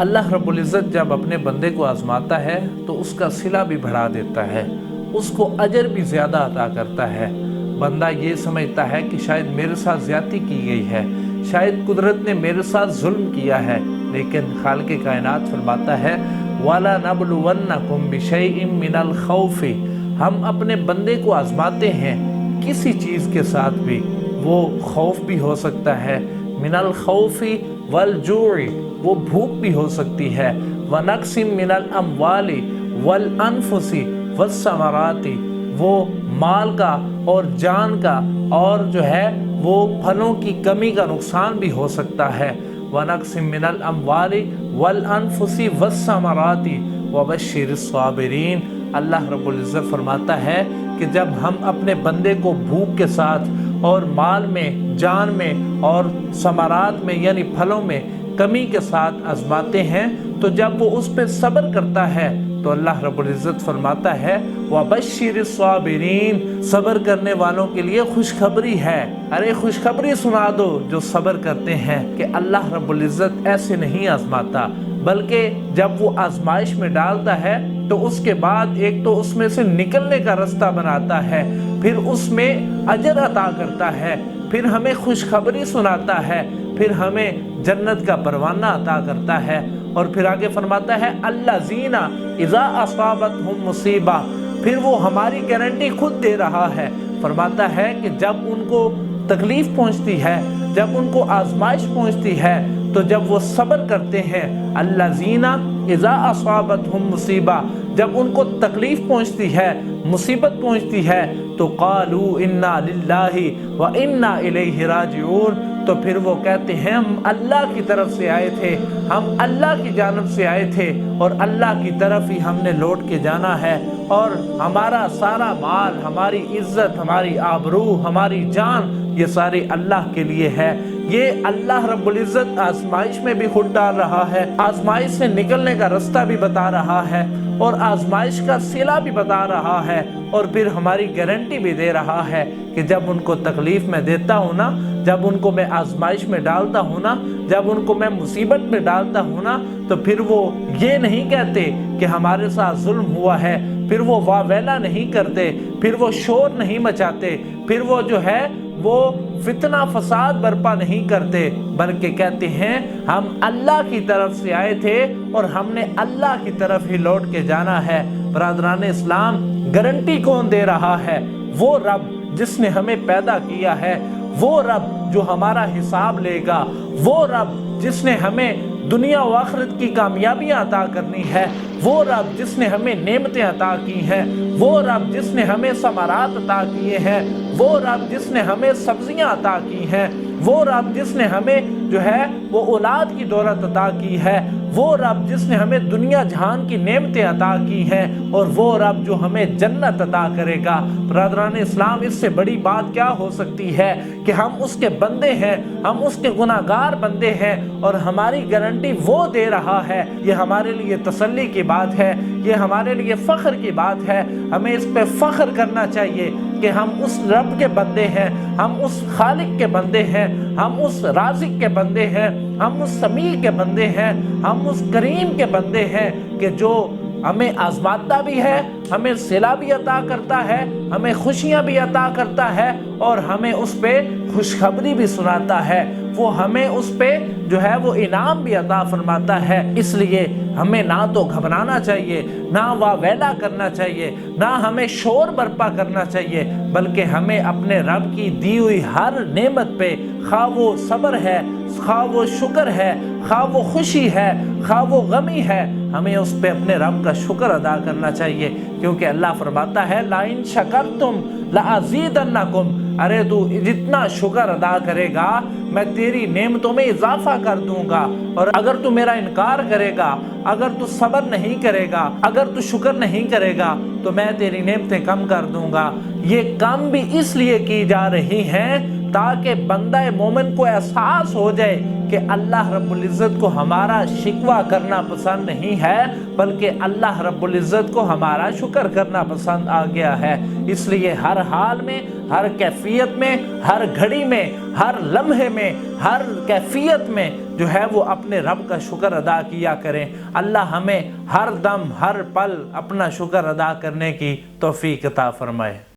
اللہ رب العزت جب اپنے بندے کو آزماتا ہے تو اس کا صلہ بھی بڑھا دیتا ہے، اس کو اجر بھی زیادہ عطا کرتا ہے۔ بندہ یہ سمجھتا ہے کہ شاید میرے ساتھ زیادتی کی گئی ہے، شاید قدرت نے میرے ساتھ ظلم کیا ہے، لیکن خالق کائنات فرماتا ہے وَلَنَبْلُوَنَّكُمْ بِشَيْءٍ مِّنَ الْخَوْفِ، ہم اپنے بندے کو آزماتے ہیں کسی چیز کے ساتھ بھی۔ وہ خوف بھی ہو سکتا ہے، من الخوف والجوع، وہ بھوک بھی ہو سکتی ہے، وَنَقْصٍ مِّنَ الْأَمْوَالِ وَالْأَنفُسِ وَالثَّمَرَاتِ، وہ مال کا اور جان کا اور جو ہے وہ پھلوں کی کمی کا نقصان بھی ہو سکتا ہے۔ وَنَقْصٍ مِّنَ الْأَمْوَالِ وَالْأَنفُسِ وَالثَّمَرَاتِ وَبَشِّرِ الصَّابِرِينَ۔ اللہ رب العزت فرماتا ہے کہ جب ہم اپنے بندے کو بھوک کے ساتھ اور مال میں، جان میں اور ثمرات میں یعنی پھلوں میں کمی کے ساتھ آزماتے ہیں، تو جب وہ اس پہ صبر کرتا ہے تو اللہ رب العزت فرماتا ہے وَبَشِّرِ الصَّابِرِينَ، صبر کرنے والوں کے لیے خوشخبری ہے۔ ارے خوشخبری سنا دو جو صبر کرتے ہیں کہ اللہ رب العزت ایسے نہیں آزماتا، بلکہ جب وہ آزمائش میں ڈالتا ہے تو اس کے بعد ایک تو اس میں سے نکلنے کا رستہ بناتا ہے، پھر اس میں اجر عطا کرتا ہے، پھر ہمیں خوشخبری سناتا ہے، پھر ہمیں جنت کا پروانہ عطا کرتا ہے، اور پھر آگے فرماتا ہے الذین اذا اصابتہم مصیبہ، پھر وہ ہماری گارنٹی خود دے رہا ہے، فرماتا ہے کہ جب ان کو تکلیف پہنچتی ہے، جب ان کو آزمائش پہنچتی ہے، تو جب وہ صبر کرتے ہیں، الذین اذا اصابتہم مصیبہ، جب ان کو تکلیف پہنچتی ہے، مصیبت پہنچتی ہے، تو قالوا انا للہ وانا الیہ راجعون، تو پھر وہ کہتے ہیں ہم اللہ کی طرف سے آئے تھے، ہم اللہ کی جانب سے آئے تھے اور اللہ کی طرف ہی ہم نے لوٹ کے جانا ہے، اور ہمارا سارا مال، ہماری عزت، ہماری آبرو، ہماری جان، یہ سارے اللہ کے لیے ہے۔ یہ اللہ رب العزت آزمائش میں بھی خود ڈال رہا ہے، آزمائش سے نکلنے کا رستہ بھی بتا رہا ہے، اور آزمائش کا صلہ بھی بتا رہا ہے، اور پھر ہماری گارنٹی بھی دے رہا ہے کہ جب ان کو تکلیف میں دیتا ہوں نا، جب ان کو میں آزمائش میں ڈالتا ہوں نا، جب ان کو میں مصیبت میں ڈالتا ہوں نا، تو پھر وہ یہ نہیں کہتے کہ ہمارے ساتھ ظلم ہوا ہے، پھر وہ واہ ویلا نہیں کرتے، پھر وہ شور نہیں مچاتے، پھر وہ جو ہے وہ فتنہ فساد برپا نہیں کرتے، بلکہ کہتے ہیں ہم اللہ کی طرف سے آئے تھے اور ہم نے اللہ کی طرف ہی لوٹ کے جانا ہے۔ برادران اسلام، گارنٹی کون دے رہا ہے؟ وہ رب جس نے ہمیں پیدا کیا ہے، وہ رب جو ہمارا حساب لے گا، وہ رب جس نے ہمیں دنیا و آخرت کی کامیابیاں عطا کرنی ہے، وہ رب جس نے ہمیں نعمتیں عطا کی ہیں، وہ رب جس نے ہمیں ثمرات عطا کیے ہیں، وہ رب جس نے ہمیں سبزیاں عطا کی ہیں، وہ رب جس نے ہمیں جو ہے وہ اولاد کی دولت عطا کی ہے، وہ رب جس نے ہمیں دنیا جہان کی نعمتیں عطا کی ہیں، اور وہ رب جو ہمیں جنت عطا کرے گا۔ برادران اسلام، اس سے بڑی بات کیا ہو سکتی ہے کہ ہم اس کے بندے ہیں، ہم اس کے گناہگار بندے ہیں، اور ہماری گارنٹی وہ دے رہا ہے۔ یہ ہمارے لیے تسلی کی بات ہے، یہ ہمارے لیے فخر کی بات ہے، ہمیں اس پہ فخر کرنا چاہیے کہ ہم اس رب کے بندے ہیں، ہم اس خالق کے بندے ہیں، ہم اس رازق کے بندے ہیں، ہم اس سمیع کے بندے ہیں، ہم اس کریم کے بندے ہیں کہ جو ہمیں آزماتا بھی ہے، ہمیں صلہ بھی عطا کرتا ہے، ہمیں خوشیاں بھی عطا کرتا ہے، اور ہمیں اس پہ خوشخبری بھی سناتا ہے، وہ ہمیں اس پہ جو ہے وہ انعام بھی عطا فرماتا ہے۔ اس لیے ہمیں نہ تو گھبرانا چاہیے، نہ واہ ویلا کرنا چاہیے، نہ ہمیں شور برپا کرنا چاہیے، بلکہ ہمیں اپنے رب کی دی ہوئی ہر نعمت پہ، خواہ وہ صبر ہے، خواہ وہ شکر ہے، خواہ وہ خوشی ہے، خواہ وہ غمی ہے، ہمیں اس پہ اپنے رب کا شکر ادا کرنا چاہیے، کیونکہ اللہ فرماتا ہے لَإِن شَكَرْتُمْ لَأَزِيدَنَّكُمْ، ارے تو جتنا شکر ادا کرے گا میں تیری نعمتوں میں اضافہ کر دوں گا، اور اگر تو میرا انکار کرے گا، اگر تو صبر نہیں کرے گا، اگر تو شکر نہیں کرے گا، تو میں تیری نعمتیں کم کر دوں گا۔ یہ کم بھی اس لیے کی جا رہی ہیں تاکہ بندہ مومن کو احساس ہو جائے کہ اللہ رب العزت کو ہمارا شکوہ کرنا پسند نہیں ہے، بلکہ اللہ رب العزت کو ہمارا شکر کرنا پسند آ گیا ہے۔ اس لیے ہر حال میں، ہر کیفیت میں، ہر گھڑی میں، ہر لمحے میں، ہر کیفیت میں جو ہے وہ اپنے رب کا شکر ادا کیا کریں۔ اللہ ہمیں ہر دم ہر پل اپنا شکر ادا کرنے کی توفیق عطا فرمائے۔